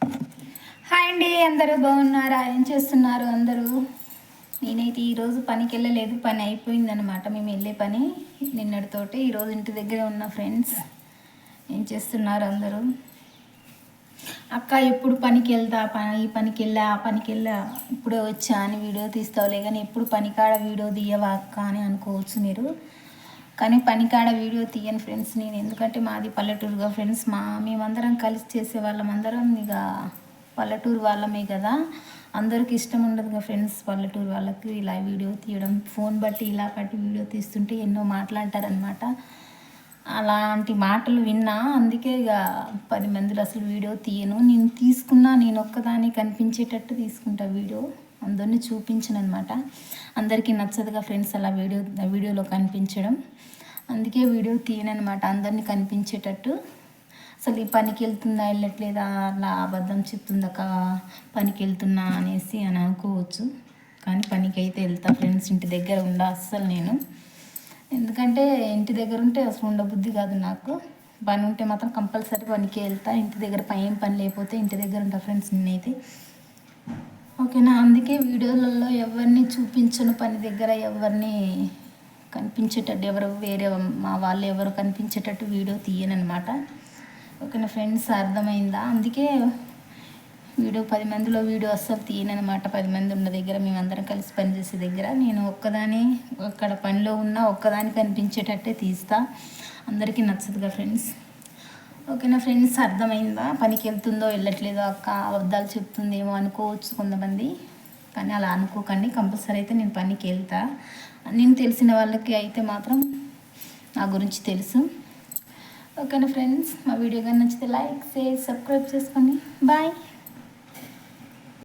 Hi అండి, అందరూ బాగున్నారా? ఏం చేస్తున్నారు అందరూ? నేనైతే ఈరోజు పనికి వెళ్ళలేదు, పని అయిపోయిందనమాట. మేము వెళ్ళే పని నిన్నటితోటి. ఈరోజు ఇంటి దగ్గరే ఉన్న ఫ్రెండ్స్. ఏం చేస్తున్నారు అందరూ? అక్క ఎప్పుడు పనికి వెళ్తా, ఈ పనికి వెళ్ళా, ఆ పనికి వెళ్ళా, ఇప్పుడే వచ్చా అని వీడియో తీస్తావులే కానీ ఎప్పుడు పనికాడ వీడియో తీయవా అక్క అని అనుకోవచ్చు మీరు. కానీ పనికాడ వీడియో తీయను ఫ్రెండ్స్ నేను, ఎందుకంటే మాది పల్లెటూరుగా ఫ్రెండ్స్. మేమందరం కలిసి చేసే వాళ్ళం అందరం ఇక పల్లెటూరు వాళ్ళమే కదా, అందరికి ఇష్టం ఉండదుగా ఫ్రెండ్స్. పల్లెటూరు వాళ్ళకి ఇలా వీడియో తీయడం, ఫోన్ బట్టి ఇలా బట్టి వీడియో తీస్తుంటే ఎన్నో మాట్లాడతారనమాట. అలాంటి మాటలు విన్నా, అందుకే ఇక 10 మందిలో అసలు వీడియో తీయను. నేను తీసుకున్నా, నేను ఒక్కదాన్ని కనిపించేటట్టు తీసుకుంటా వీడియో, అందరినీ చూపించను అనమాట. అందరికీ నచ్చదుగా ఫ్రెండ్స్ అలా వీడియోలో కనిపించడం. అందుకే వీడియో తీయనమాట, అందరినీ కనిపించేటట్టు. అసలు ఈ పనికి వెళ్తుందా వెళ్ళట్లేదా, అలా అబద్ధం చెప్తుందక పనికి వెళ్తున్నా అనేసి అని అనుకోవచ్చు. కానీ పనికి అయితే వెళ్తా ఫ్రెండ్స్, ఇంటి దగ్గర ఉండ అస్సలు నేను. ఎందుకంటే ఇంటి దగ్గర ఉంటే అసలు ఉండబుద్ధి కాదు నాకు. పని ఉంటే మాత్రం కంపల్సరీ పనికి వెళ్తా. ఇంటి దగ్గర ఏం పని లేకపోతే ఇంటి దగ్గర ఉంటా ఫ్రెండ్స్ నేనైతే. ఓకేనా? అందుకే వీడియోలలో ఎవరిని చూపించను, పని దగ్గర ఎవరిని కనిపించేటట్టు, వేరే మా వాళ్ళు ఎవరు కనిపించేటట్టు వీడియో తీయనమాట. ఓకేనా ఫ్రెండ్స్, అర్థమైందా? అందుకే వీడియో 10 మందిలో వీడియో అస్సలు తీయనమాట. 10 మంది ఉన్న దగ్గర, మేమందరం కలిసి పనిచేసే దగ్గర నేను ఒక్కదాని అక్కడ పనిలో ఉన్నా ఒక్కదాని కనిపించేటట్టే తీస్తా. అందరికీ నచ్చదుగా ఫ్రెండ్స్. ఓకేనా ఫ్రెండ్స్, అర్థమైందా? పనికి వెళ్తుందో వెళ్ళట్లేదో అక్క అబద్ధాలు చెప్తుందేమో అనుకోవచ్చు కొంతమంది, కానీ అలా అనుకోకండి. కంపల్సరీ అయితే నేను పనికి వెళ్తా. నేను తెలిసిన వాళ్ళకి అయితే మాత్రం నా గురించి తెలుసు. ఓకేనా ఫ్రెండ్స్, మా వీడియో కానీ నచ్చితే లైక్, షేర్, సబ్స్క్రైబ్ చేసుకోండి. బాయ్.